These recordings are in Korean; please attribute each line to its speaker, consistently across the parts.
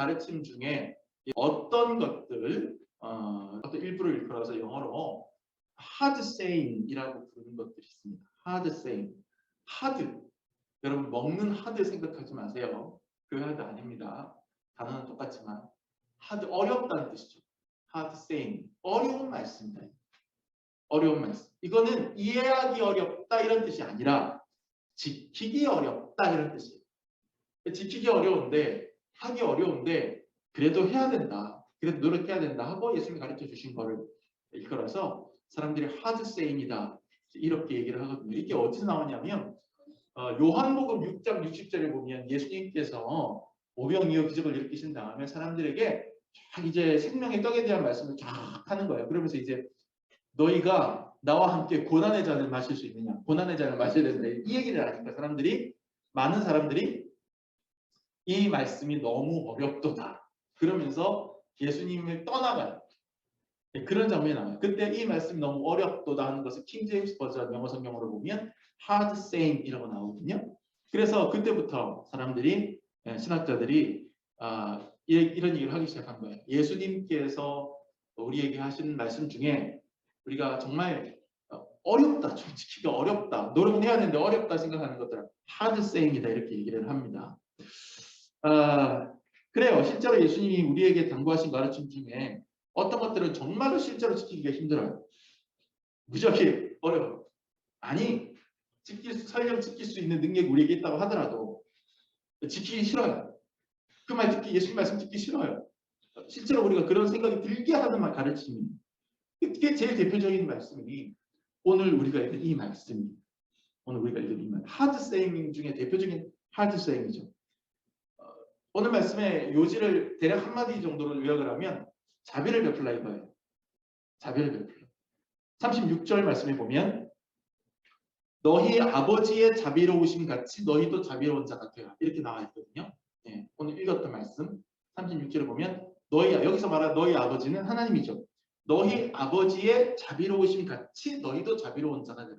Speaker 1: 가르침 중에 어떤 것들, 어떤 일부를 일컬어서 영어로 hard saying이라고 부르는 것들이 있습니다. hard saying. hard. 여러분 먹는 hard 생각하지 마세요. 그 hard 아닙니다. 단어는 똑같지만 hard 어렵다는 뜻이죠. hard saying. 어려운 말씀입니다. 어려운 말씀. 이거는 이해하기 어렵다 이런 뜻이 아니라 지키기 어렵다 이런 뜻이에요. 지키기 어려운데 하기 어려운데 그래도 해야 된다. 그래도 노력해야 된다 하고 예수님이 가르쳐 주신 거를 일컬어서 사람들이 hard saying이다 이렇게 얘기를 하거든요. 이게 어디서 나오냐면 요한복음 6장 60절에 보면 예수님께서 오병이어 기적을 일으키신 다음에 사람들에게 쫙 이제 생명의 떡에 대한 말씀을 쫙 하는 거예요. 그러면서 이제 너희가 나와 함께 고난의 잔을 마실 수 있느냐? 고난의 잔을 마셔야 된다. 이 얘기를 하니까 많은 사람들이 이 말씀이 너무 어렵도다. 그러면서 예수님을 떠나가요. 그런 장면이 나와요. 그때 이 말씀이 너무 어렵도다 하는 것을 킹 제임스 버전 영어 성경으로 보면 hard saying이라고 나오거든요. 그래서 그때부터 사람들이 신학자들이 이런 얘기를 하기 시작한 거예요. 예수님께서 우리에게 하신 말씀 중에 우리가 정말 어렵다, 좀 지키기가 어렵다, 노력은 해야 되는데 어렵다 생각하는 것들은 hard saying이다 이렇게 얘기를 합니다. 그래요. 실제로 예수님이 우리에게 당부하신 가르침 중에 어떤 것들은 정말로 실제로 지키기가 힘들어요. 무지하게 어려워요. 아니, 설령 지킬 수 있는 능력이 우리에게 있다고 하더라도 지키기 싫어요. 그 말 듣기, 예수님 말씀 듣기 싫어요. 실제로 우리가 그런 생각이 들게 하는 가르침입니다. 그게 제일 대표적인 말씀이 오늘 우리가 읽은 이 말씀입니다. 오늘 우리가 읽은 이 말씀. 하드 세이밍 중에 대표적인 하드 세이밍이죠. 오늘 말씀의 요지를 대략 한마디 정도로 요약을 하면 자비를 베풀라 이거예요. 자비를 베풀라. 36절 말씀에 보면 너희 아버지의 자비로우심 같이 너희도 자비로운 자가 되라. 이렇게 나와 있거든요. 네, 오늘 읽었던 말씀 36절에 보면 여기서 말한 너희 아버지는 하나님이죠. 너희 아버지의 자비로우심 같이 너희도 자비로운 자가 되라.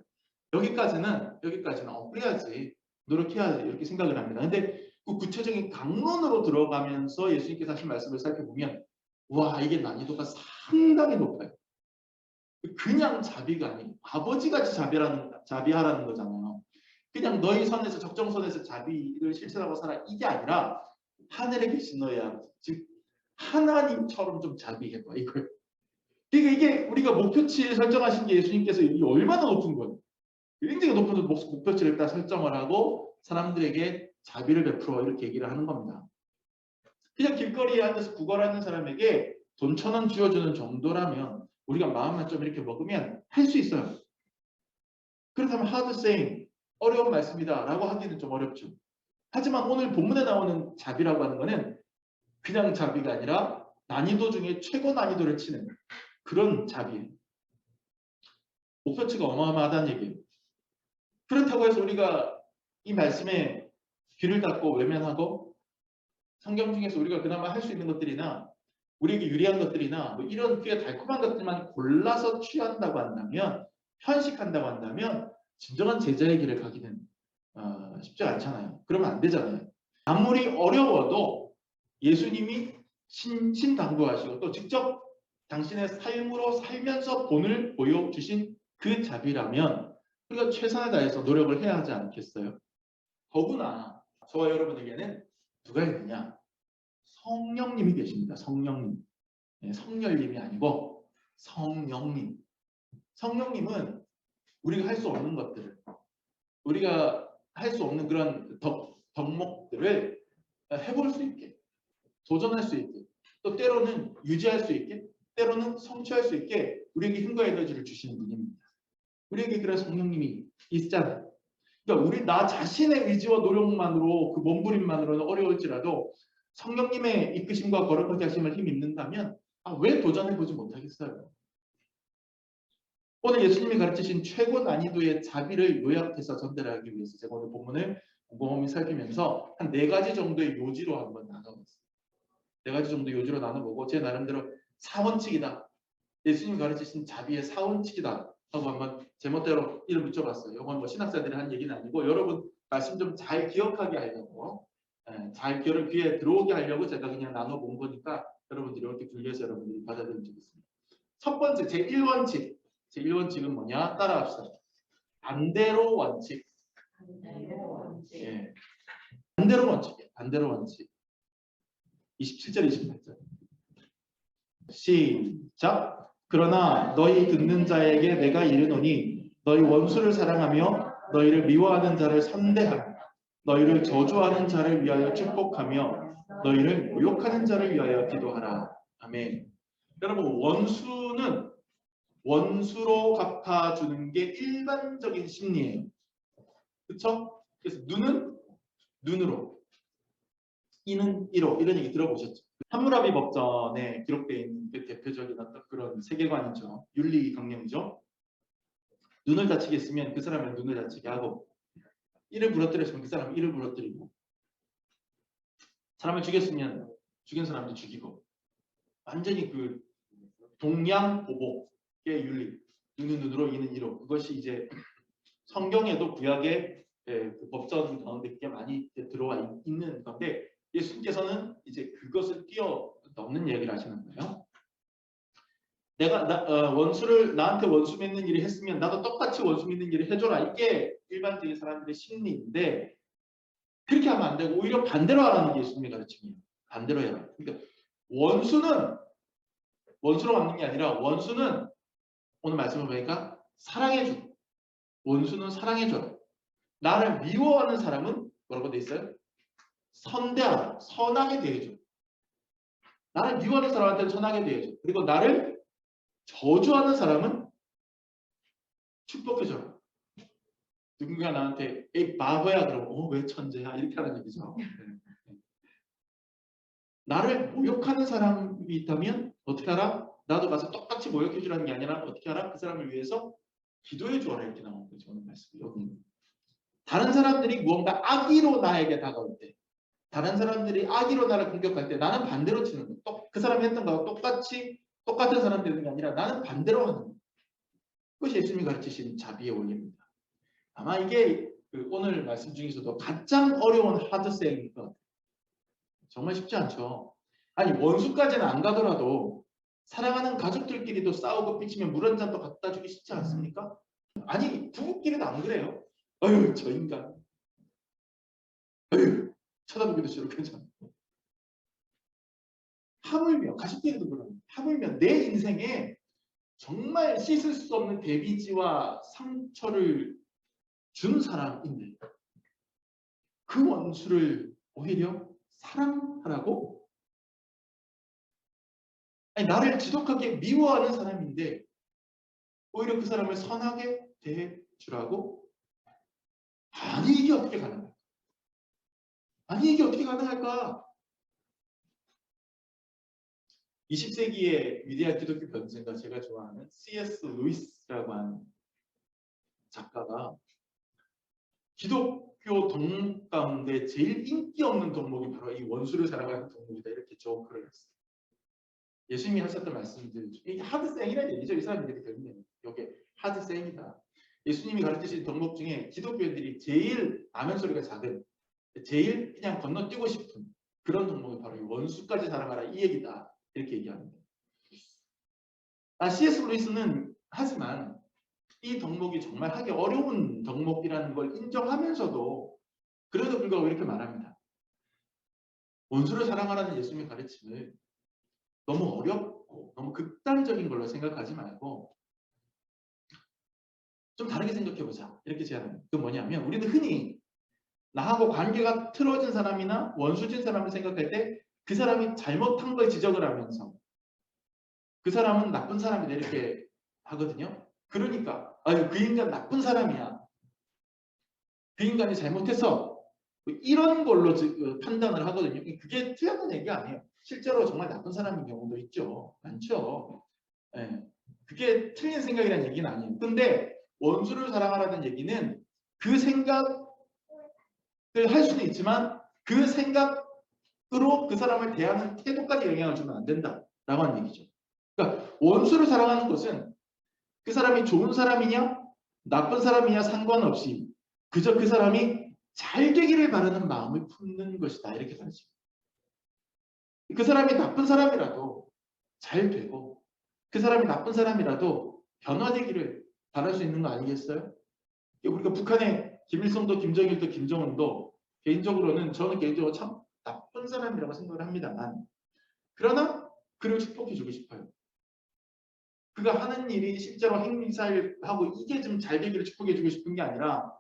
Speaker 1: 여기까지는 그래야지 노력해야지 이렇게 생각을 합니다. 근데 그 구체적인 강론으로 들어가면서 예수님께서 하신 말씀을 살펴보면 와 이게 난이도가 상당히 높아요. 그냥 자비가 아니고 아버지같이 자비하라는 거잖아요. 그냥 너희 선에서 적정선에서 자비를 실천하고 살아 이게 아니라 하늘에 계신 너희 아버지 즉 하나님처럼 좀 자비해봐 이거예요. 그러니까 이게 우리가 목표치 설정하신 게 예수님께서 얼마나 높은 거예요. 굉장히 높은 목표치를 딱 설정을 하고 사람들에게 자비를 베풀어 이렇게 얘기를 하는 겁니다. 그냥 길거리에 앉아서 구걸하는 사람에게 돈 1,000원 쥐어주는 정도라면 우리가 마음만 좀 이렇게 먹으면 할 수 있어요. 그렇다면 hard saying, 어려운 말씀이다 라고 하기는 좀 어렵죠. 하지만 오늘 본문에 나오는 자비라고 하는 것은 그냥 자비가 아니라 난이도 중에 최고 난이도를 치는 그런 자비예요. 목표치가 어마어마하다는 얘기예요. 그렇다고 해서 우리가 이 말씀에 귀를 닫고 외면하고 성경 중에서 우리가 그나마 할 수 있는 것들이나 우리에게 유리한 것들이나 뭐 이런 꽤 달콤한 것들만 골라서 취한다고 한다면 편식한다고 한다면 진정한 제자의 길을 가기는 쉽지 않잖아요. 그러면 안 되잖아요. 아무리 어려워도 예수님이 신당부하시고 또 직접 당신의 삶으로 살면서 본을 보여주신 그 자비라면 우리가 최선을 다해서 노력을 해야 하지 않겠어요? 더구나 저와 여러분에게는 누가 있느냐? 성령님이 계십니다. 성령님. 네, 성렬님이 아니고 성령님. 성령님은 우리가 할 수 없는 것들을 우리가 할 수 없는 그런 덕목들을 해볼 수 있게 도전할 수 있게 또 때로는 유지할 수 있게 때로는 성취할 수 있게 우리에게 힘과 에너지를 주시는 분입니다. 우리에게 그런 성령님이 있잖아요. 그러니까 나 자신의 의지와 노력만으로 그 몸부림만으로는 어려울지라도 성령님의 이끄심과 거룩하게 하심을 힘입는다면 왜 도전해보지 못하겠어요? 오늘 예수님이 가르치신 최고 난이도의 자비를 요약해서 전달하기 위해서 제가 오늘 본문을 곰곰이 살피면서 한 4가지 정도의 요지로 한번 나눠봤습니다. 4가지 정도 요지로 나눠보고 제 나름대로 사원칙이다. 예수님이 가르치신 자비의 사원칙이다. 하고 한번 제멋대로 이름 붙여봤어요. 이건 뭐 신학자들이 한 얘기는 아니고 여러분 말씀 좀 잘 기억하게 하려고 잘 귀에 들어오게 하려고 제가 그냥 나눠본 거니까 여러분들이 이렇게 분류해서 여러분들이 받아들이면 되겠습니다. 첫 번째 제1원칙. 제1원칙은 뭐냐? 따라합시다. 반대로 원칙. 예. 반대로 원칙이에요. 반대로 원칙. 27절 28절. 시작. 그러나 너희 듣는 자에게 내가 이르노니 너희 원수를 사랑하며 너희를 미워하는 자를 선대하며 너희를 저주하는 자를 위하여 축복하며 너희를 모욕하는 자를 위하여 기도하라. 아멘. 여러분, 원수는 원수로 갚아주는 게 일반적인 심리예요. 그렇죠? 그래서 눈은 눈으로, 이는 이로, 이런 얘기 들어보셨죠? 함무라비 법전에 기록되어 있는 그 대표적인 어떤 그런 세계관이죠. 윤리 강령이죠. 눈을 다치게 했으면 그 사람의 눈을 다치게 하고, 이를 부러뜨렸으면 그 사람은 이를 부러뜨리고, 사람을 죽였으면 죽인 사람도 죽이고, 완전히 그 동양보복의 윤리, 눈은 눈으로, 이는 이로, 그것이 이제 성경에도 구약의 그 법전 가운데 꽤 많이 들어와 있는 건데, 예수님께서는 이제 그것을 뛰어넘는 얘기를 하시는 거예요. 내가 원수를 나한테 원수 맺는 일을 했으면 나도 똑같이 원수 맺는 일을 해줘라. 이게 일반적인 사람들의 심리인데, 그렇게 하면 안 되고 오히려 반대로 하라는 게 예수님의 가르침이에요. 반대로 해라. 그러니까 원수로 막는 게 아니라 원수는 오늘 말씀을 보니까 사랑해줘. 원수는 사랑해줘라. 나를 미워하는 사람은 뭐라고 돼 있어요? 선대하라. 선하게 대해줘. 나를 미워하는 사람한테는 선하게 대해줘. 그리고 나를 저주하는 사람은 축복해줘라. 누군가 나한테 에이 바보야 그러면 왜 천재야 이렇게 하는 얘기죠. 나를 모욕하는 사람이 있다면 어떻게 하라? 나도 가서 똑같이 모욕해주라는 게 아니라 어떻게 하라? 그 사람을 위해서 기도해 주어라 이렇게 나오는 거죠. 오늘 말씀이 여기. 다른 사람들이 무언가 악의로 나에게 다가올 때, 다른 사람들이 악의로 나를 공격할 때 나는 반대로 치는 거예요. 또 그 사람이 했던 거와 똑같은 사람 되는 게 아니라 나는 반대로 하는 거예요. 그것이 예수님이 가르치신 자비의 원리입니다. 아마 이게 오늘 말씀 중에서도 가장 어려운 하드세일일 것 같아요. 정말 쉽지 않죠. 아니 원수까지는 안 가더라도 사랑하는 가족들끼리도 싸우고 삐치면 물 한 잔도 갖다 주기 쉽지 않습니까? 아니 부부끼리도 안 그래요. 어휴 저 인간. 어휴 쳐다보기도 싫어. 괜찮아. 하물며 가족끼리도 그래요. 하물며 내 인생에 정말 씻을 수 없는 데미지와 상처를 준 사람인데 그 원수를 오히려 사랑하라고? 아니 나를 지독하게 미워하는 사람인데 오히려 그 사람을 선하게 대해주라고? 아니 이게 어떻게 가능할까? 아니 이게 어떻게 가능할까? 20세기의 위대한 기독교 변증가 제가 좋아하는 C.S. 루이스라고 하는 작가가 기독교 덕목 가운데 제일 인기 없는 덕목이 바로 이 원수를 사랑하는 덕목이다 이렇게 조크를 했어요. 예수님이 하셨던 말씀들 이게 하드생이라는 얘기죠. 이 사람들이 결국에는 이게 하드생이다. 예수님이 가르치신 덕목 중에 기독교인들이 제일 라면 소리가 작은, 제일 그냥 건너뛰고 싶은 그런 덕목이 바로 이 원수까지 사랑하라 이 얘기다 이렇게 얘기합니다. C.S. 루이스는 하지만 이 덕목이 정말 하기 어려운 덕목이라는 걸 인정하면서도 그래도 불구하고 이렇게 말합니다. 원수를 사랑하라는 예수님의 가르침을 너무 어렵고 너무 극단적인 걸로 생각하지 말고 좀 다르게 생각해보자 이렇게 제안합니다. 그건 뭐냐면 우리는 흔히 나하고 관계가 틀어진 사람이나 원수진 사람을 생각할 때 그 사람이 잘못한 걸 지적을 하면서 그 사람은 나쁜 사람이다 이렇게 하거든요. 그러니까 아유 그 인간 나쁜 사람이야. 그 인간이 잘못했어. 이런 걸로 판단을 하거든요. 그게 틀렸다는 얘기가 아니에요. 실제로 정말 나쁜 사람인 경우도 있죠. 많죠. 네. 그게 틀린 생각이라는 얘기는 아니에요. 근데 원수를 사랑하라는 얘기는 그 생각을 할 수도 있지만 그 생각으로 그 사람을 대하는 태도까지 영향을 주면 안 된다라고 하는 얘기죠. 그러니까 원수를 사랑하는 것은 그 사람이 좋은 사람이냐 나쁜 사람이냐 상관없이 그저 그 사람이 잘 되기를 바라는 마음을 품는 것이다. 이렇게 가르칩니다. 그 사람이 나쁜 사람이라도 잘 되고 그 사람이 나쁜 사람이라도 변화되기를 바랄 수 있는 거 아니겠어요? 우리가 북한의 김일성도 김정일도 김정은도 저는 개인적으로 참 나쁜 사람이라고 생각을 합니다만 그러나 그를 축복해주고 싶어요. 그가 하는 일이 실제로 행사를 하고 이게 좀 잘 되기를 축복해주고 싶은 게 아니라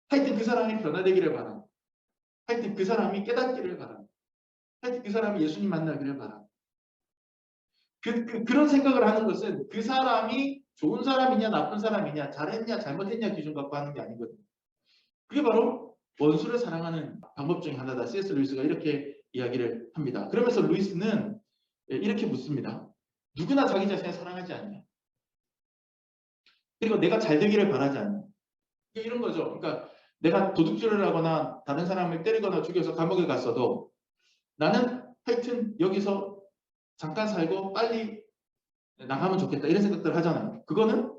Speaker 1: 하여튼 그 사람이 변화되기를 바라. 하여튼 그 사람이 깨닫기를 바라. 하여튼 그 사람이 예수님 만나기를 바라. 그런 생각을 하는 것은 그 사람이 좋은 사람이냐 나쁜 사람이냐 잘했냐 잘못했냐 기준 갖고 하는 게 아니거든요. 그게 바로 원수를 사랑하는 방법 중에 하나다. C.S. 루이스가 이렇게 이야기를 합니다. 그러면서 루이스는 이렇게 묻습니다. 누구나 자기 자신을 사랑하지 않냐. 그리고 내가 잘 되기를 바라지 않냐. 이런 거죠. 그러니까 내가 도둑질을 하거나 다른 사람을 때리거나 죽여서 감옥에 갔어도 나는 하여튼 여기서 잠깐 살고 빨리 나가면 좋겠다 이런 생각들을 하잖아요. 그거는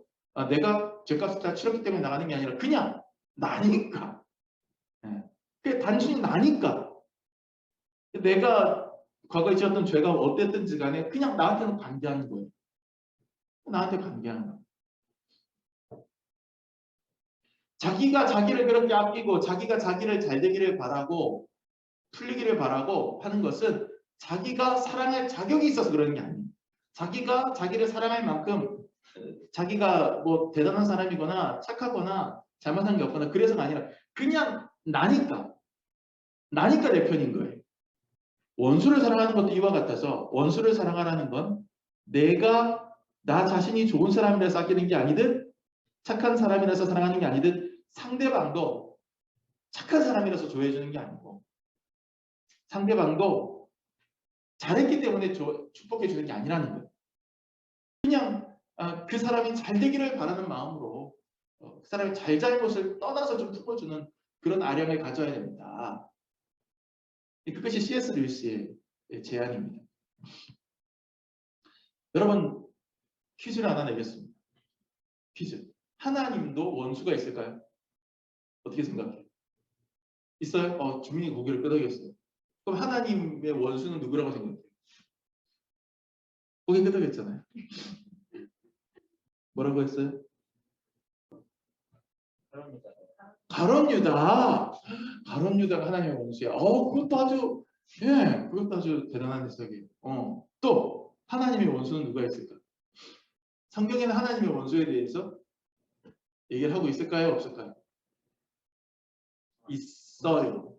Speaker 1: 내가 죄값을 다 치렀기 때문에 나가는 게 아니라 그냥 나니까. 그게 단순히 나니까. 내가 과거에 지었던 죄가 어땠든지 간에 그냥 나한테는 관계하는 거예요. 나한테 관계하는 거예요. 자기가 자기를 그렇게 아끼고 자기가 자기를 잘 되기를 바라고 풀리기를 바라고 하는 것은 자기가 사랑할 자격이 있어서 그러는 게 아니에요. 자기가 자기를 사랑할 만큼 자기가 뭐 대단한 사람이거나 착하거나 잘못한 게 없거나 그래서가 아니라 그냥 나니까 내 편인 거예요. 원수를 사랑하는 것도 이와 같아서 원수를 사랑하라는 건 내가 나 자신이 좋은 사람이라서 아끼는 게 아니듯 착한 사람이라서 사랑하는 게 아니듯 상대방도 착한 사람이라서 좋아해주는 게 아니고 상대방도 잘했기 때문에 축복해주는 게 아니라는 거예요. 그냥 그 사람이 잘 되기를 바라는 마음으로 그 사람이 잘잘못을 떠나서 좀 품어주는 그런 아량을 가져야 됩니다. 그것이 C.S. 루이스의 제안입니다. 여러분 퀴즈를 하나 내겠습니다. 퀴즈. 하나님도 원수가 있을까요? 어떻게 생각해요? 있어요? 주민이 고개를 끄덕였어요. 그럼 하나님의 원수는 누구라고 생각해요? 고개 끄덕였잖아요. 뭐라고 했어요? 가룟 유다. 가룟 유다가 하나님의 원수야. 그것도 아주 대단한 해석이에요. 또 하나님의 원수는 누가 있을까? 성경에는 하나님의 원수에 대해서 얘기를 하고 있을까요? 없을까요? 있어요.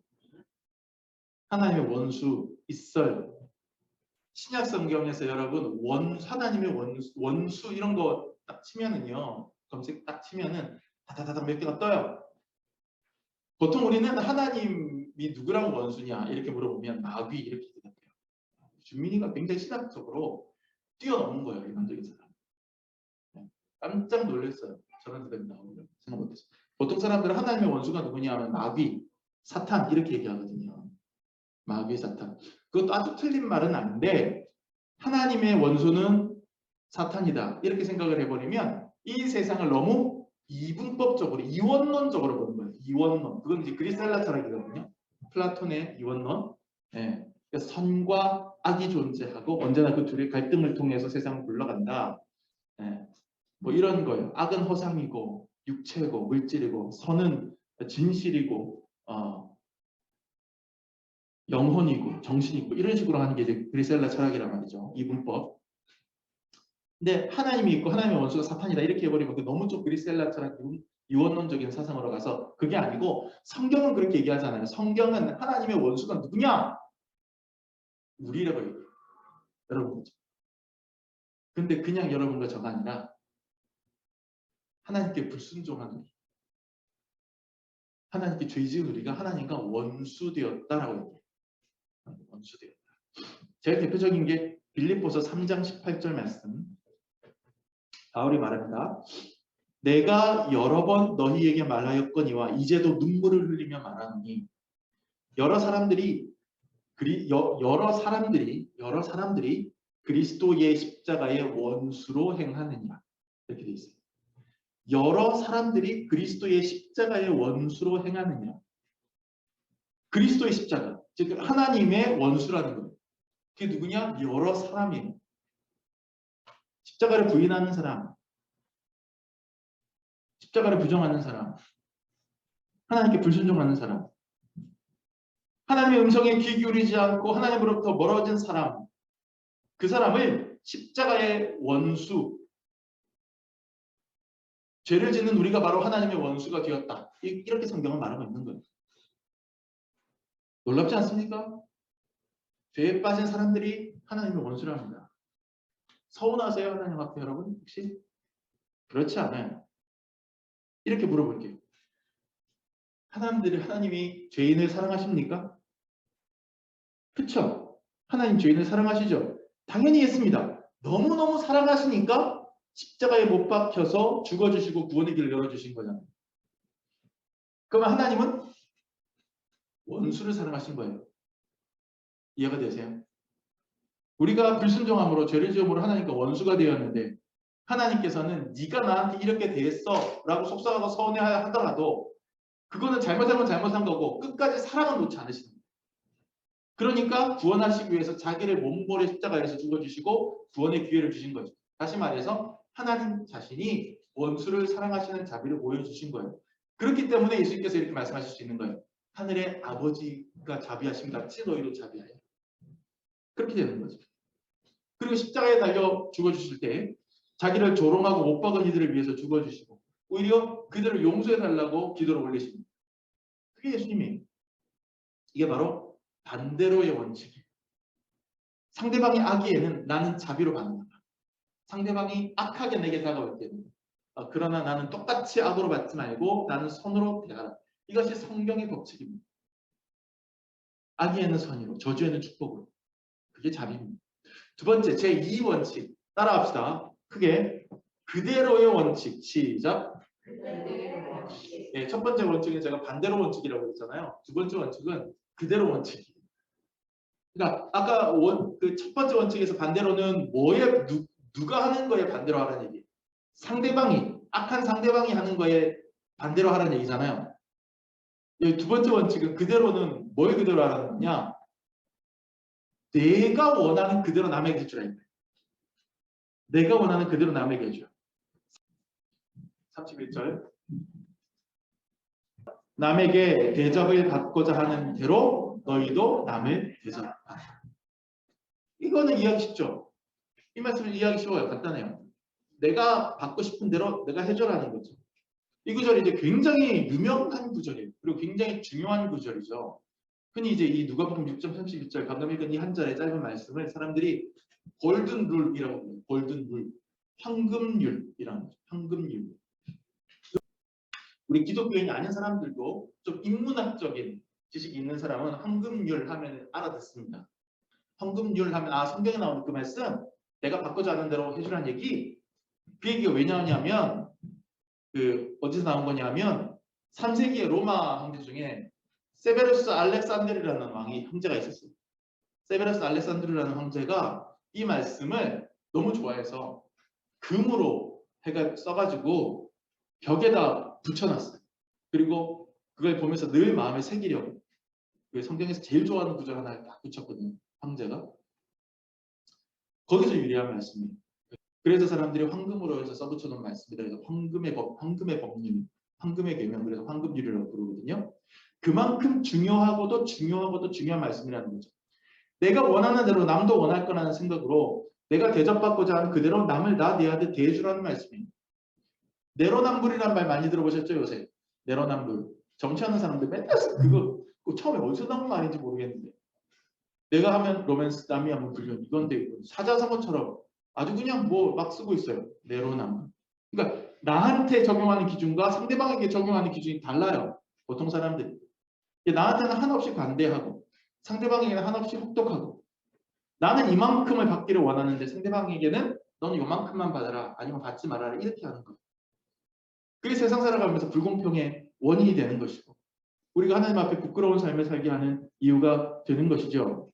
Speaker 1: 하나님의 원수 있어요. 신약 성경에서 여러분 하나님의 원수 이런 거 딱 치면은요. 검색 딱 치면은 다다다다 몇 개가 떠요. 보통 우리는 하나님이 누구랑 원수냐 이렇게 물어보면 마귀 이렇게 대답해요. 주민이가 굉장히 신학적으로 뛰어넘은 거예요. 일반적인 사람. 깜짝 놀랐어요. 저런 대답이 나오면 생각 못했어요. 보통 사람들은 하나님의 원수가 누구냐 하면 마귀, 사탄 이렇게 얘기하거든요. 마귀, 사탄. 그것도 아주 틀린 말은 아닌데 하나님의 원수는 사탄이다. 이렇게 생각을 해버리면 이 세상을 너무 이분법적으로 이원론적으로 보는 거예요. 이원론. 그건 이제 그리스헬라 철학이거든요. 플라톤의 이원론. 예. 그러니까 선과 악이 존재하고 언제나 그 둘의 갈등을 통해서 세상을 굴러간다. 예. 뭐 이런 거예요. 악은 허상이고 육체고 물질이고 선은 진실이고 영혼이고 정신이고 이런 식으로 하는 게 이제 그리스헬라 철학이란 말이죠. 이분법. 근데 하나님이 있고 하나님의 원수가 사탄이다 이렇게 해버리면 너무 좀 그리스헬라 철학 유원론적인 사상으로 가서 그게 아니고 성경은 그렇게 얘기하잖아요. 성경은 하나님의 원수가 누구냐? 우리라고 얘기해요. 여러분이죠. 근데 그냥 여러분과 저가 아니라 하나님께 불순종한 우리, 하나님께 죄 지은 우리가 하나님과 원수되었다라고 얘기해요. 원수되었다. 제일 대표적인 게 빌립보서 3장 18절 말씀. 바울이 말합니다. 내가 여러 번 너희에게 말하였거니와 이제도 눈물을 흘리며 말하노니 여러 사람들이 그리스도의 십자가의 원수로 행하느냐 이렇게 돼 있어요. 여러 사람들이 그리스도의 십자가의 원수로 행하느냐. 그리스도의 십자가, 즉 하나님의 원수라는 거예요. 그게 누구냐? 여러 사람이에요. 십자가를 부인하는 사람, 십자가를 부정하는 사람, 하나님께 불순종하는 사람, 하나님의 음성에 귀 기울이지 않고 하나님으로부터 멀어진 사람, 그 사람을 십자가의 원수, 죄를 짓는 우리가 바로 하나님의 원수가 되었다. 이렇게 성경은 말하고 있는 거예요. 놀랍지 않습니까? 죄에 빠진 사람들이 하나님의 원수랍니다. 서운하세요? 하나님 앞에 여러분? 혹시? 그렇지 않아요. 이렇게 물어볼게요. 하나님이 죄인을 사랑하십니까? 그렇죠? 하나님 죄인을 사랑하시죠? 당연히 했습니다. 너무너무 사랑하시니까 십자가에 못 박혀서 죽어주시고 구원의 길을 열어주신 거잖아요. 그러면 하나님은 원수를 사랑하신 거예요. 이해가 되세요? 우리가 불순종함으로 죄를 지음으로 하나님과 원수가 되었는데 하나님께서는 네가 나한테 이렇게 대했어 라고 속상하고 서운해하더라도 그거는 잘못한 건 잘못한 거고 끝까지 사랑은 놓지 않으시는 거예요. 그러니까 구원하시기 위해서 자기를 몸부림쳐 십자가에서 죽어주시고 구원의 기회를 주신 거죠. 다시 말해서 하나님 자신이 원수를 사랑하시는 자비를 보여주신 거예요. 그렇기 때문에 예수님께서 이렇게 말씀하실 수 있는 거예요. 하늘의 아버지가 자비하심 같이 너희도 자비하여. 그렇게 되는 거죠. 그리고 십자가에 달려 죽어주실 때 자기를 조롱하고 못 박은 이들을 위해서 죽어주시고 오히려 그들을 용서해달라고 기도를 올리십니다. 그게 예수님이에요. 이게 바로 반대로의 원칙이에요. 상대방이 악이에는 나는 자비로 받는다. 상대방이 악하게 내게 다가올 때는 그러나 나는 똑같이 악으로 받지 말고 나는 선으로 대하라. 이것이 성경의 법칙입니다. 악에는 선의로, 저주에는 축복으로. 그게 자비입니다. 두 번째, 제2원칙. 따라합시다. 크게. 그대로의 원칙. 시작. 네, 첫 번째 원칙은 제가 반대로 원칙이라고 했잖아요. 두 번째 원칙은 그대로 원칙이에요. 그러니까 아까 그 첫 번째 원칙에서 반대로는 누가 하는 거에 반대로 하라는 얘기예요. 악한 상대방이 하는 거에 반대로 하라는 얘기잖아요. 두 번째 원칙은 그대로는 뭘 그대로 하라는 거냐? 내가 원하는 그대로 남에게 해주라. 내가 원하는 그대로 남에게 해줘. 31절. 남에게 대접을 받고자 하는 대로 너희도 남을 대접하라. 이거는 이해하기 쉽죠? 이 말씀은 이해하기 쉬워요. 간단해요. 내가 받고 싶은 대로 내가 해줘라는 거죠. 이 구절이 이제 굉장히 유명한 구절이에요. 그리고 굉장히 중요한 구절이죠. 흔히 이제 이 누가복음 6.32절 방금 읽은 이 한 절의 짧은 말씀을 사람들이 골든 룰이라고 해요. 골든 룰. 황금률이라는 거죠. 황금률. 우리 기독교인이 아닌 사람들도 좀 인문학적인 지식이 있는 사람은 황금률 하면 알아듣습니다. 황금률 하면 성경에 나오는 그 말씀 내가 바꾸지 않은 대로 해주라는 얘기. 그 얘기가 왜 나오냐면 어디서 나온 거냐면 3세기의 로마 황제 중에 세베루스 알렉산드르라는 황제가 있었어요. 세베루스 알렉산드르라는 황제가 이 말씀을 너무 좋아해서 금으로 써가지고 벽에다 붙여놨어요. 그리고 그걸 보면서 늘 마음에 새기려고 성경에서 제일 좋아하는 구절 하나 딱 붙였거든요. 황제가. 거기서 유리한 말씀이에요. 그래서 사람들이 황금으로 해서 써붙여놓은 말씀이다. 그래서 황금의 법률, 황금의 계명, 그래서 황금률이라고 부르거든요. 그만큼 중요하고도 중요한 말씀이라는 거죠. 내가 원하는 대로 남도 원할 거라는 생각으로 내가 대접받고자 하는 그대로 남을 내 아들 대해주라는 말씀이에요. 내로남불이라는 말 많이 들어보셨죠 요새? 내로남불. 정치하는 사람들 맨날 그거 처음에 어디서 나온 말인지 모르겠는데 내가 하면 로맨스, 남이 하면 불륜 이건데 사자성어처럼 아주 그냥 막 쓰고 있어요. 내로남불. 그러니까 나한테 적용하는 기준과 상대방에게 적용하는 기준이 달라요. 보통 사람들이. 나한테는 한없이 관대하고 상대방에게는 한없이 혹독하고 나는 이만큼을 받기를 원하는데 상대방에게는 너는 이만큼만 받아라 아니면 받지 말아라 이렇게 하는 거예요. 그게 세상 살아가면서 불공평의 원인이 되는 것이고 우리가 하나님 앞에 부끄러운 삶을 살게 하는 이유가 되는 것이죠.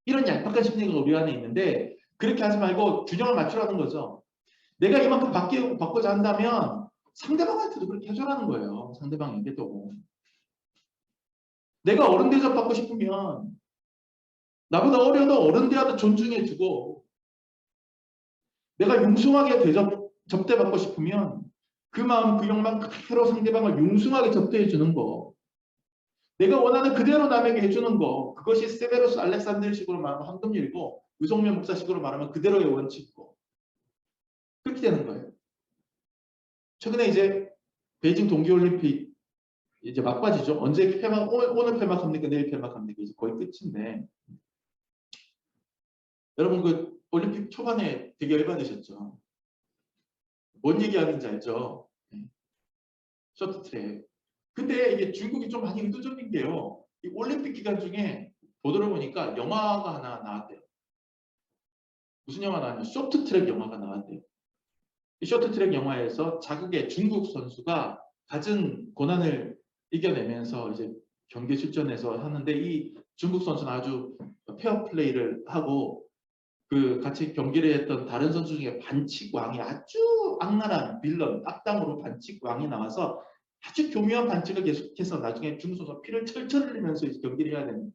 Speaker 1: 이런 얄팍한 심리가 우리 안에 있는데 그렇게 하지 말고 균형을 맞추라는 거죠. 내가 이만큼 받고자 한다면 상대방한테도 그렇게 해줘라는 거예요. 상대방에게도. 내가 어른 대접받고 싶으면 나보다 어려도 어른 대하도 존중해주고 내가 융숭하게 접대받고 싶으면 그 마음 그 욕망 그대로 상대방을 융숭하게 접대해주는 거 내가 원하는 그대로 남에게 해주는 거 그것이 세베로스 알렉산드르식으로 말하면 황금률이고 유성면 목사식으로 말하면 그대로의 원칙이고 그렇게 되는 거예요. 최근에 이제 베이징 동계올림픽 이제 막바지죠. 언제 폐막 오늘 폐막합니까? 내일 폐막합니까? 이제 거의 끝인데 여러분 그 올림픽 초반에 되게 열받으셨죠. 뭔 얘기하는지 알죠? 쇼트트랙. 근데 이게 중국이 좀 많이 의도적인 게요. 이 올림픽 기간 중에 보도를 보니까 영화가 하나 나왔대요. 무슨 영화 나왔냐? 쇼트트랙 영화가 나왔대요. 이 쇼트트랙 영화에서 자국의 중국 선수가 갖은 고난을 이겨내면서 이제 경기 출전해서 하는데 이 중국 선수는 아주 페어플레이를 하고 그 같이 경기를 했던 다른 선수 중에 반칙왕이 아주 악랄한 빌런, 악당으로 반칙왕이 나와서 아주 교묘한 반칙을 계속해서 나중에 중국 선수가 피를 철철 흘리면서 이제 경기를 해야 되는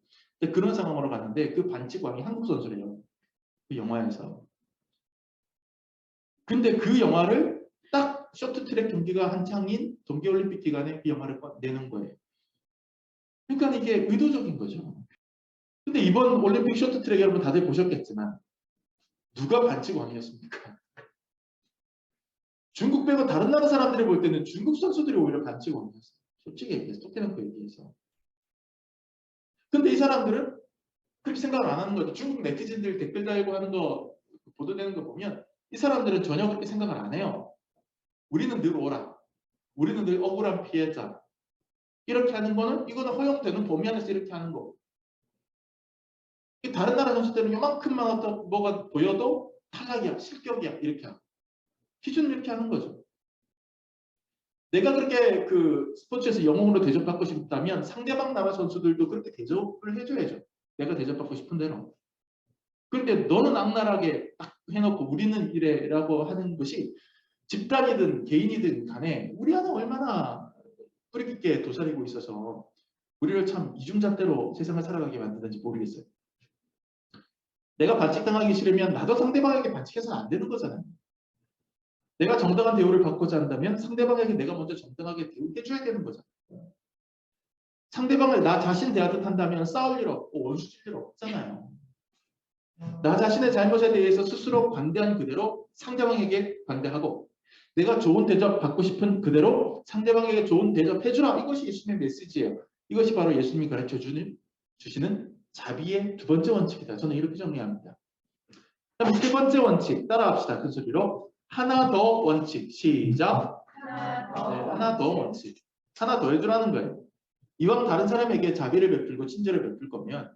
Speaker 1: 그런 상황으로 갔는데 그 반칙왕이 한국 선수래요. 그 영화에서. 근데 그 영화를 딱 쇼트트랙 경기가 한창인 동계올림픽 기간에 그 영화를 내는 거예요. 그러니까 이게 의도적인 거죠. 근데 이번 올림픽 쇼트트랙 여러분 다들 보셨겠지만 누가 반칙왕이었습니까? 중국 빼고 다른 나라 사람들이 볼 때는 중국 선수들이 오히려 반칙왕이었어요. 솔직히 얘기해서 토테놓고 얘기해서. 근데 이 사람들은 그렇게 생각을 안 하는 거죠. 중국 네티즌들 댓글 달고 하는 거 보도되는 거 보면 이 사람들은 전혀 그렇게 생각을 안 해요. 우리는 늘 오라. 우리는 늘 억울한 피해자. 이렇게 하는 거는 이거는 허용되는 범위 안에서 이렇게 하는 거. 다른 나라 선수들은 요만큼만 어떤 뭐가 보여도 탈락이야, 실격이야 이렇게 하고 기준을 이렇게 하는 거죠. 내가 그렇게 그 스포츠에서 영웅으로 대접받고 싶다면 상대방 나라 선수들도 그렇게 대접을 해줘야죠. 내가 대접받고 싶은 대로. 그런데 너는 악랄하게 딱 해놓고 우리는 이래라고 하는 것이 집단이든 개인이든 간에 우리 안에 얼마나 뿌리 깊게 도사리고 있어서 우리를 참 이중잣대로 세상을 살아가게 만드는지 모르겠어요. 내가 반칙당하기 싫으면 나도 상대방에게 반칙해서는 안 되는 거잖아요. 내가 정당한 대우를 받고자 한다면 상대방에게 내가 먼저 정당하게 대우해줘야 되는 거잖아요. 상대방을 나 자신 대하듯 한다면 싸울 일 없고 원수질 일 없잖아요. 나 자신의 잘못에 대해서 스스로 관대한 그대로 상대방에게 관대하고 내가 좋은 대접 받고 싶은 그대로 상대방에게 좋은 대접 해주라. 이것이 예수님의 메시지예요. 이것이 바로 예수님이 가르쳐 주시는 자비의 두 번째 원칙이다. 저는 이렇게 정리합니다. 그다음에 세 번째 원칙 따라합시다. 큰 소리로. 하나 더 원칙. 시작. 하나 더 원칙. 하나 더 해주라는 거예요. 이왕 다른 사람에게 자비를 베풀고 친절을 베풀 거면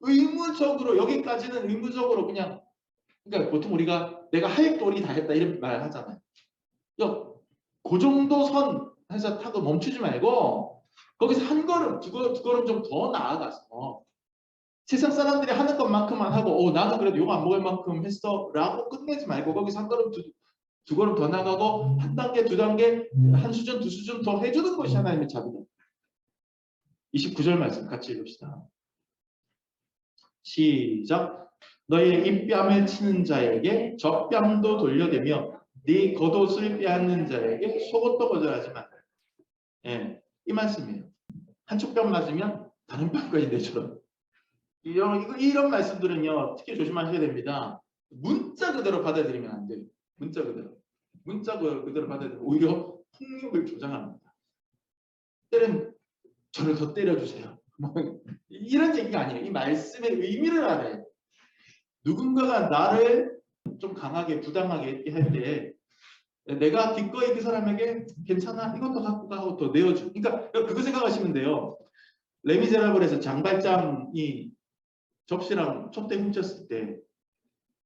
Speaker 1: 의무적으로 여기까지는 의무적으로 그냥 그러니까 보통 우리가 내가 할 도리 다 했다 이런 말 하잖아요. 그 정도 선 해서 타고 멈추지 말고 거기서 한 걸음 두 걸음 좀 더 나아가서 세상 사람들이 하는 것만큼만 하고 나도 그래도 욕 안 먹을 만큼 했어 라고 끝내지 말고 거기서 한 걸음 두 걸음 더 나가고 한 단계 두 단계 한 수준 두 수준 더 해주는 것이 하나님의 자비다. 29절 말씀 같이 읽읍시다. 시작. 너의 입뺨을 치는 자에게 젖뺨도 돌려대며 네 겉옷을 빼앗는 자에게 속옷도 거절하지 마라. 예, 이 말씀이에요. 한쪽 뺨 맞으면 다른 뺨까지 내처럼. 이런 말씀들은요 특히 조심하셔야 됩니다. 문자 그대로 받아들이면 안 돼요. 문자 그대로. 문자 그대로 받아들이면 오히려 폭력을 조장합니다. 때는 저를 더 때려주세요. 이런 얘기가 아니에요. 이 말씀의 의미를 알아요. 누군가가 나를 좀 강하게 부당하게 할 때 내가 기꺼이 그 사람에게 괜찮아 이것도 갖고 가 하고 더 내어줘. 그러니까 그거 생각하시면 돼요. 레미제라블에서 장발장이 접시랑 촛대 훔쳤을 때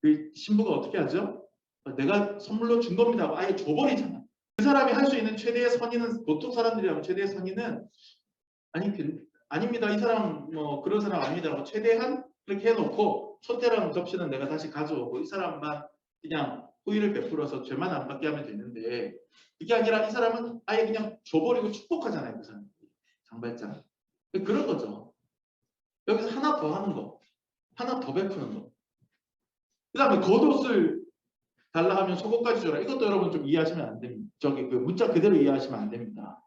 Speaker 1: 그 신부가 어떻게 하죠? 내가 선물로 준 겁니다 하고 아예 줘버리잖아. 그 사람이 할 수 있는 최대의 선의는 보통 사람들이라면 최대의 선의는 아닙니다. 이 사람 뭐 그런 사람 아닙니다. 뭐 최대한 그렇게 해놓고 촛대랑 접시는 내가 다시 가져오고 이 사람만 그냥 호의를 베풀어서 죄만 안 받게 하면 되는데 그게 아니라 이 사람은 아예 그냥 줘버리고 축복하잖아요. 그 사람 장발장. 그런 거죠. 여기서 하나 더 하는 거, 하나 더 베푸는 거. 그 다음에 겉옷을 달라 하면 속옷까지 줘라. 이것도 여러분 좀 이해하시면 안 됩니다. 저기 그 문자 그대로 이해하시면 안 됩니다.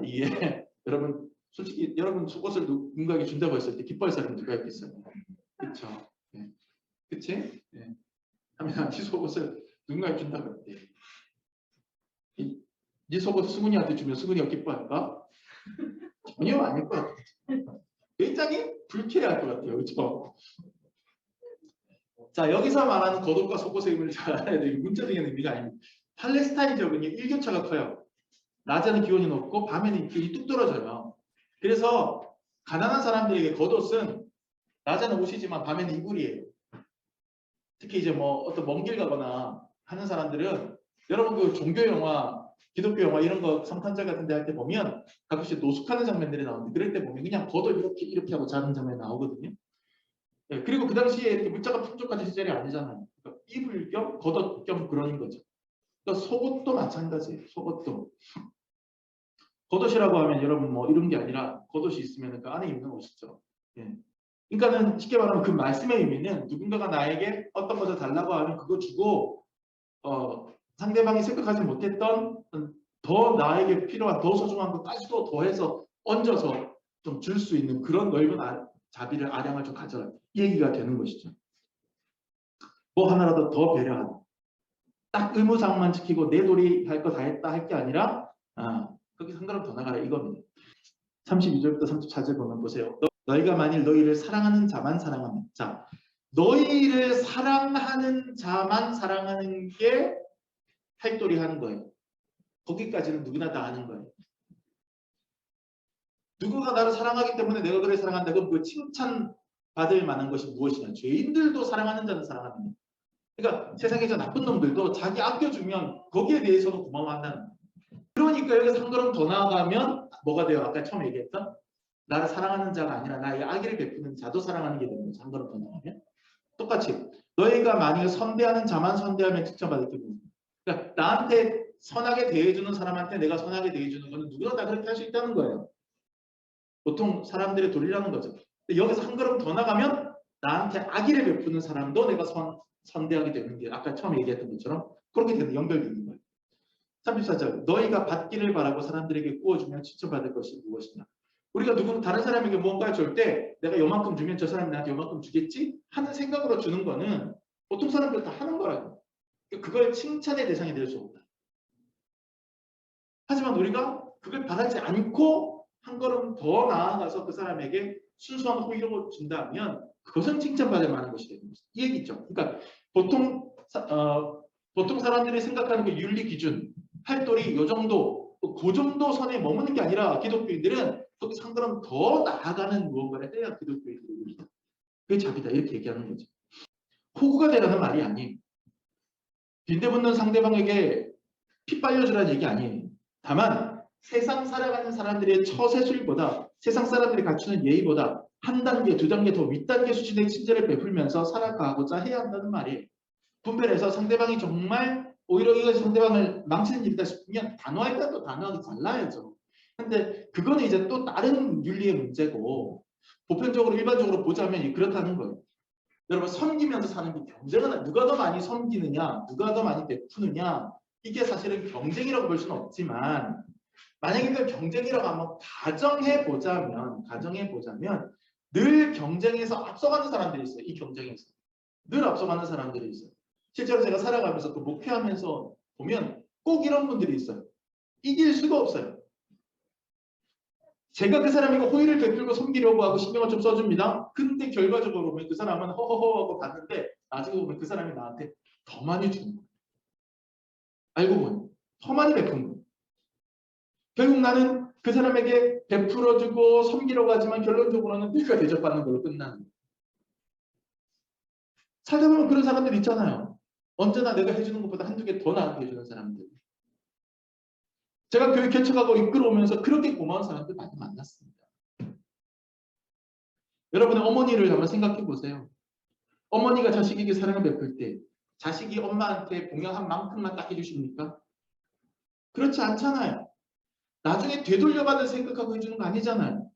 Speaker 1: 이게 여러분 솔직히 여러분 속옷을 누군가에게 준다고 했을 때 기뻐할 사람이 누가 있겠어요? 그렇죠? 네. 그치? 네. 하면 네 속옷을 누군가에게 준다고 했대. 네 속옷을 수근이한테 주면 수근이가 기뻐할까? 전혀 아닐 것 같아요. 굉장히 불쾌할 것 같아요. 그렇죠? 자, 여기서 말하는 겉옷과 속옷의 의미를 잘 알아야 돼요. 문자적인 의미가 아닙니다. 팔레스타인 지역은요, 일교차가 커요. 낮에는 기온이 높고 밤에는 기온이 뚝 떨어져요. 그래서 가난한 사람들에게 겉옷은 낮에는 옷이지만 밤에는 이불이에요. 특히 이제 뭐 어떤 먼 길 가거나 하는 사람들은 여러분 그 종교 영화, 기독교 영화 이런 거 성탄절 같은 데 할 때 보면 가끔씩 노숙하는 장면들이 나오는데 그럴 때 보면 그냥 겉옷 이렇게 하고 자는 장면이 나오거든요. 네, 그리고 그 당시에 이렇게 문자가 풍족한 시절이 아니잖아요. 그러니까 이불 겸 겉옷 겸 그런 거죠. 그러니까 속옷도 마찬가지예요. 속옷도. 겉옷이라고 하면 여러분 뭐 이런 게 아니라 겉옷이 있으면 그 안에 입는 옷이죠. 예. 그러니까는 쉽게 말하면 그 말씀의 의미는 누군가가 나에게 어떤 것을 달라고 하면 그거 주고 상대방이 생각하지 못했던 더 나에게 필요한 더 소중한 것까지도 더해서 얹어서 좀 줄 수 있는 그런 넓은 자비를 아량을 좀 가져라 이 얘기가 되는 것이죠. 뭐 하나라도 더 배려하다. 딱 의무사항만 지키고 내 도리 할 거 다 했다 할 게 아니라 거기서 한 걸음 더 나가라 이겁니다. 32절부터 34절 보면 보세요. 너희가 만일 너희를 사랑하는 자만 사랑하면 자 너희를 사랑하는 자만 사랑하는 게 할도리 하는 거예요. 거기까지는 누구나 다 아는 거예요. 누구가 나를 사랑하기 때문에 내가 그를 사랑한다. 그럼 그 칭찬받을 만한 것이 무엇이냐. 죄인들도 사랑하는 자는 사랑합니다. 그러니까 세상에 저 나쁜 놈들도 자기 아껴주면 거기에 대해서도 고마워한다는 거예요. 그러니까 여기서 한 걸음 더 나아가면 뭐가 돼요? 아까 처음 얘기했던 나를 사랑하는 자가 아니라 나의 악의를 베푸는 자도 사랑하는 게 되는 거죠. 한 걸음 더 나가면. 똑같이 너희가 만일 선대하는 자만 선대하면 칭찬받을 게 뭐예요? 그러니까 나한테 선하게 대해주는 사람한테 내가 선하게 대해주는 거는 누구나 다 그렇게 할 수 있다는 거예요. 보통 사람들의 도리라는 거죠. 근데 여기서 한 걸음 더 나가면 나한테 악의를 베푸는 사람도 내가 선대하게 되는 게 아까 처음 얘기했던 것처럼 그렇게 되는 연결되는 거예요. 34절 너희가 받기를 바라고 사람들에게 구워주면 칭찬받을 것이 무엇이냐. 우리가 누군 다른 사람에게 뭔가를 줄 때 내가 요만큼 주면 저 사람이 나한테 요만큼 주겠지 하는 생각으로 주는 거는 보통 사람들 다 하는 거라고. 그걸 칭찬의 대상이 될 수 없다. 하지만 우리가 그걸 바라지 않고 한 걸음 더 나아가서 그 사람에게 순수한 호의를 준다면 그것은 칭찬받을 만한 것이 되는 거죠. 이 얘기죠. 그러니까 보통 사람들이 생각하는 그 윤리 기준, 팔도리 요 정도, 그 정도 선에 머무는 게 아니라 기독교인들은 거기서 한 걸음 더 나아가는 무언가를 해야 기독교인들입니다. 그게 자비다 이렇게 얘기하는 거죠. 호구가 되라는 말이 아니에요. 빈대붙는 상대방에게 피 빨려주라는 얘기 아니에요. 다만 세상 살아가는 사람들의 처세술보다 세상 사람들이 갖추는 예의보다 한 단계, 두 단계 더 윗단계 수준의 친절을 베풀면서 살아가고자 해야 한다는 말이에요. 분별해서 상대방이 정말 오히려 이것이 상대방을 망치는 일이다 싶으면 단호할 때도 단호하게 잘라야죠. 근데 그거는 이제 또 다른 윤리의 문제고 보편적으로 일반적으로 보자면 그렇다는 거예요. 여러분 섬기면서 사는 게 경쟁은 누가 더 많이 섬기느냐 누가 더 많이 베푸느냐 이게 사실은 경쟁이라고 볼 수는 없지만 만약에 그 경쟁이라고 한번 가정해 보자면 늘 경쟁에서 앞서가는 사람들이 있어요. 이 경쟁에서 늘 앞서가는 사람들이 있어요. 실제로 제가 살아가면서 또 목회하면서 보면 꼭 이런 분들이 있어요. 이길 수가 없어요. 제가 그 사람에게 호의를 베풀고 섬기려고 하고 신경을 좀 써줍니다. 근데 결과적으로 보면 그 사람은 허허허 하고 봤는데 나중에 보면 그 사람이 나한테 더 많이 주는 거예요. 알고 보니 더 많이 베푼 거예요. 결국 나는 그 사람에게 베풀어주고 섬기려고 하지만 결론적으로는 내가 대접받는 걸로 끝나는 거예요. 살다 보면 그런 사람들 있잖아요. 언제나 내가 해주는 것보다 한두 개 더 나한테 해주는 사람들. 제가 교회 개척하고 이끌어오면서 그렇게 고마운 사람들 많이 만났습니다. 여러분의 어머니를 한번 생각해 보세요. 어머니가 자식에게 사랑을 베풀 때 자식이 엄마한테 봉양한 만큼만 딱 해주십니까? 그렇지 않잖아요. 나중에 되돌려받을 생각하고 해주는 거 아니잖아요.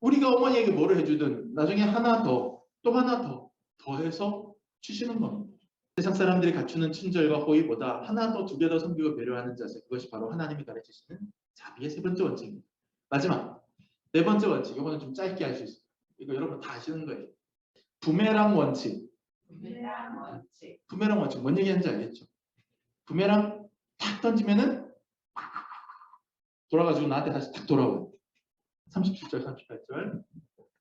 Speaker 1: 우리가 어머니에게 뭐를 해주든 나중에 하나 더, 또 하나 더, 더해서 주시는 겁니다. 세상 사람들이 갖추는 친절과 호의보다 하나 더, 두 개 더 섬기고 배려하는 자세, 그것이 바로 하나님이 가르치시는 자비의 세 번째 원칙입니다. 마지막, 네 번째 원칙, 이거는 좀 짧게 할 수 있어요. 이거 여러분 다 아시는 거예요. 부메랑 원칙. 부메랑 원칙, 뭔 얘기하는지 알겠죠? 부메랑 탁 던지면은 돌아가지고 나한테 다시 탁 돌아와요. 37절, 38절.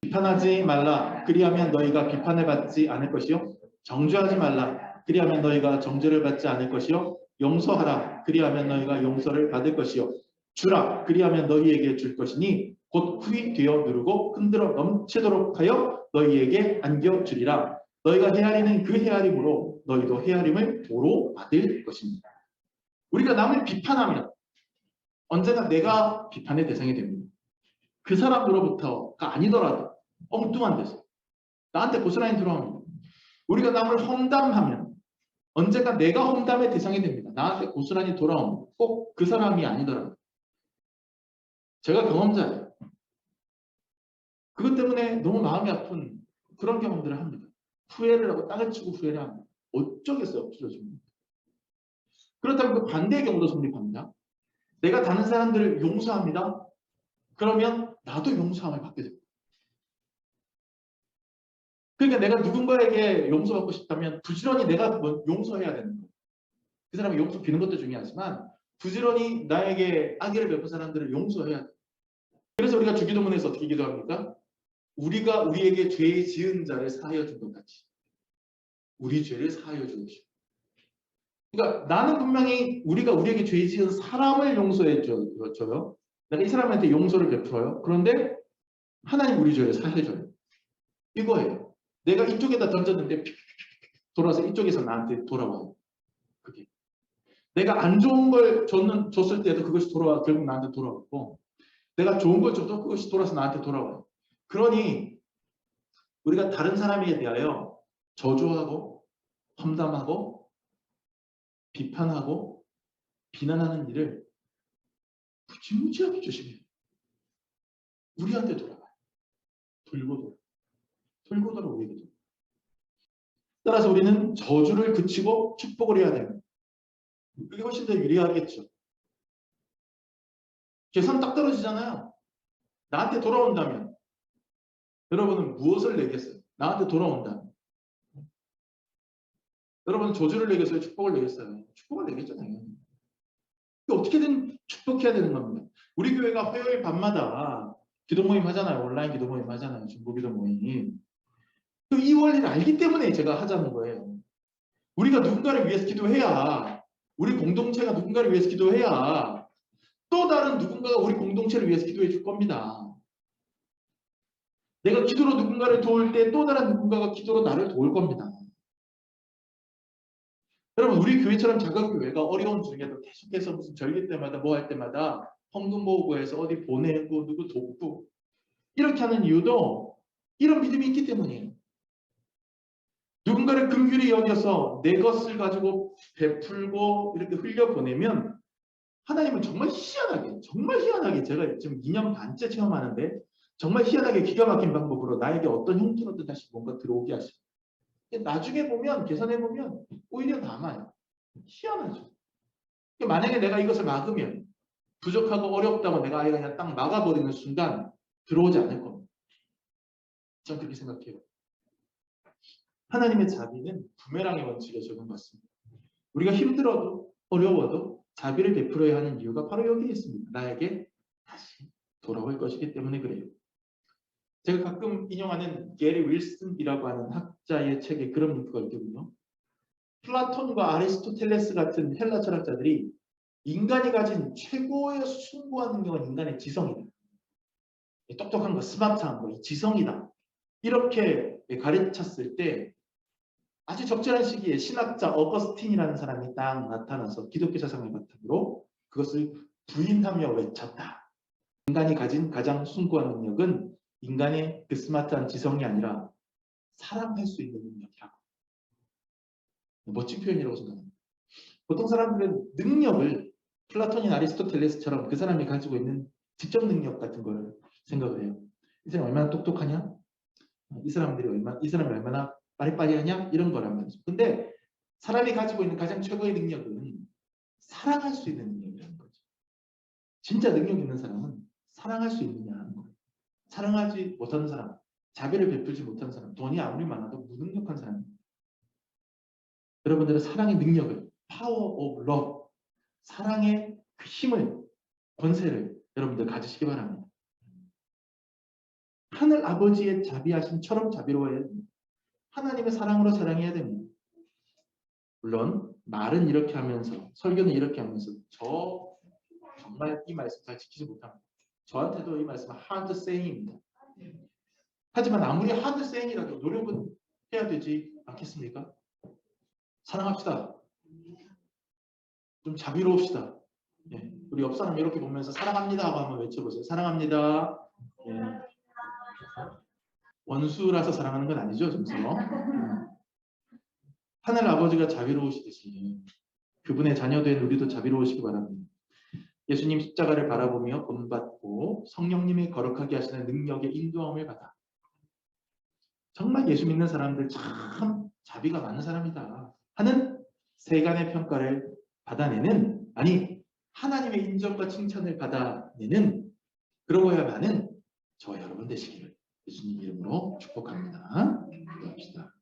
Speaker 1: 비판하지 말라. 그리하면 너희가 비판을 받지 않을 것이요. 정죄하지 말라. 그리하면 너희가 정죄를 받지 않을 것이요. 용서하라. 그리하면 너희가 용서를 받을 것이요. 주라. 그리하면 너희에게 줄 것이니 곧 후이 되어 누르고 흔들어 넘치도록 하여 너희에게 안겨주리라. 너희가 헤아리는 그 헤아림으로 너희도 헤아림을 도로 받을 것입니다. 우리가 남을 비판하면 언제나 내가 비판의 대상이 됩니다. 그 사람으로부터가 아니더라도 엉뚱한 데서 나한테 고스란히 들어옵니다. 우리가 남을 험담하면 언젠가 내가 험담의 대상이 됩니다. 나한테 고스란히 돌아옵니다. 꼭 그 사람이 아니더라도. 제가 경험자예요. 그것 때문에 너무 마음이 아픈 그런 경험들을 합니다. 후회를 하고 땅을 치고 후회를 합니다. 어쩌겠어요. 없어집니다. 그렇다면 그 반대의 경우도 성립합니다. 내가 다른 사람들을 용서합니다. 그러면 나도 용서함을 받게 됩니다. 그러니까 내가 누군가에게 용서받고 싶다면 부지런히 내가 용서해야 되는 거예요. 그 사람이 용서 비는 것도 중요하지만 부지런히 나에게 악의를 베푼 사람들을 용서해야 돼요. 그래서 우리가 주기도문에서 어떻게 기도합니까? 우리가 우리에게 죄 지은 자를 사하여 준 것 같이 우리 죄를 사하여 주옵시오. 그러니까 나는 분명히 우리가 우리에게 죄 지은 사람을 용서해 줘요. 내가 이 사람한테 용서를 베풀어요. 그런데 하나님 우리 죄를 사해 줘요. 이거예요. 내가 이쪽에다 던졌는데 돌아서 이쪽에서 나한테 돌아와요. 그게. 내가 안 좋은 걸 줬을 때도 그것이 돌아와 결국 나한테 돌아왔고 내가 좋은 걸 줘도 그것이 돌아서 나한테 돌아와요. 그러니 우리가 다른 사람에 대하여 저주하고 험담하고 비판하고 비난하는 일을 무지무지하게 조심해요. 우리한테 돌아와요. 돌고 돌아 우리에게 돌아와요. 따라서 우리는 저주를 그치고 축복을 해야 됩니다. 그게 훨씬 더 유리하겠죠. 계산 딱 떨어지잖아요. 나한테 돌아온다면 여러분은 무엇을 내겠어요? 나한테 돌아온다면 여러분은 저주를 내겠어요? 축복을 내겠어요? 축복을 내겠죠 당연히. 어떻게든 축복해야 되는 겁니다. 우리 교회가 화요일 밤마다 기도 모임 하잖아요. 온라인 기도 모임 하잖아요. 중보 기도 모임. 이 원리를 알기 때문에 제가 하자는 거예요. 우리가 누군가를 위해서 기도해야 우리 공동체가 누군가를 위해서 기도해야 또 다른 누군가가 우리 공동체를 위해서 기도해 줄 겁니다. 내가 기도로 누군가를 도울 때 또 다른 누군가가 기도로 나를 도울 겁니다. 여러분 우리 교회처럼 작은 교회가 어려운 중에도 계속해서 무슨 절기 때마다 뭐 할 때마다 헌금 모으고 해서 어디 보내고 누구 돕고 이렇게 하는 이유도 이런 믿음이 있기 때문이에요. 누군가를 긍휼히 여겨서 내 것을 가지고 베풀고 이렇게 흘려보내면 하나님은 정말 희한하게 제가 지금 2년 반째 체험하는데 정말 희한하게 기가 막힌 방법으로 나에게 어떤 형태로든 다시 뭔가 들어오게 하시고 나중에 보면 계산해 보면 오히려 남아요. 희한하죠. 만약에 내가 이것을 막으면 부족하고 어렵다고 내가 아예 그냥 딱 막아버리는 순간 들어오지 않을 겁니다. 저는 그렇게 생각해요. 하나님의 자비는 부메랑의 원칙에 적용받습니다. 우리가 힘들어도 어려워도 자비를 베풀어야 하는 이유가 바로 여기에 있습니다. 나에게 다시 돌아올 것이기 때문에 그래요. 제가 가끔 인용하는 게리 윌슨이라고 하는 학자의 책에 그런 문구가 있거든요. 플라톤과 아리스토텔레스 같은 헬라 철학자들이 인간이 가진 최고의 숭고한 능력은 인간의 지성이다. 똑똑한 거, 스마트한 거, 이 지성이다. 이렇게 가르쳤을 때 아주 적절한 시기에 신학자 어거스틴이라는 사람이 딱 나타나서 기독교 사상을 바탕으로 그것을 부인하며 외쳤다. 인간이 가진 가장 숭고한 능력은 인간의 그 스마트한 지성이 아니라 사랑할 수 있는 능력이라고. 멋진 표현이라고 생각합니다. 보통 사람들은 능력을 플라톤이나 아리스토텔레스처럼 그 사람이 가지고 있는 지적 능력 같은 걸 생각을 해요. 이 사람이 얼마나 똑똑하냐? 이 사람이 얼마나 빠리빠리하냐? 이런 거란 말이죠. 근데 사람이 가지고 있는 가장 최고의 능력은 사랑할 수 있는 능력이라는 거죠. 진짜 능력 있는 사람은 사랑할 수 있느냐 하는 거예요. 사랑하지 못하는 사람, 자비를 베풀지 못하는 사람, 돈이 아무리 많아도 무능력한 사람입니다. 여러분들은 사랑의 능력을, power of love, 사랑의 그 힘을, 권세를 여러분들 가지시기 바랍니다. 하늘 아버지의 자비하심처럼 자비로워야 됩니다. 하나님의 사랑으로 사랑해야 됩니다. 물론 말은 이렇게 하면서, 설교는 이렇게 하면서 정말 이 말씀 잘 지키지 못합니다. 저한테도 이 말씀은 hard saying입니다. 하지만 아무리 hard saying이라도 노력은 해야 되지 않겠습니까? 사랑합시다. 좀 자비로웁시다. 예, 우리 옆 사람 이렇게 보면서 사랑합니다 하고 한번 외쳐보세요. 사랑합니다. 예. 원수라서 사랑하는 건 아니죠, 점서. 하늘 아버지가 자비로우시듯이 그분의 자녀된 우리도 자비로우시기 바랍니다. 예수님 십자가를 바라보며 본받고 성령님이 거룩하게 하시는 능력의 인도함을 받아. 정말 예수 믿는 사람들 참 자비가 많은 사람이다 하는 세간의 평가를 받아내는, 아니 하나님의 인정과 칭찬을 받아내는, 그러고야만은 저와 여러분 되시기를 예수님 이름으로 축복합니다. 기도합시다.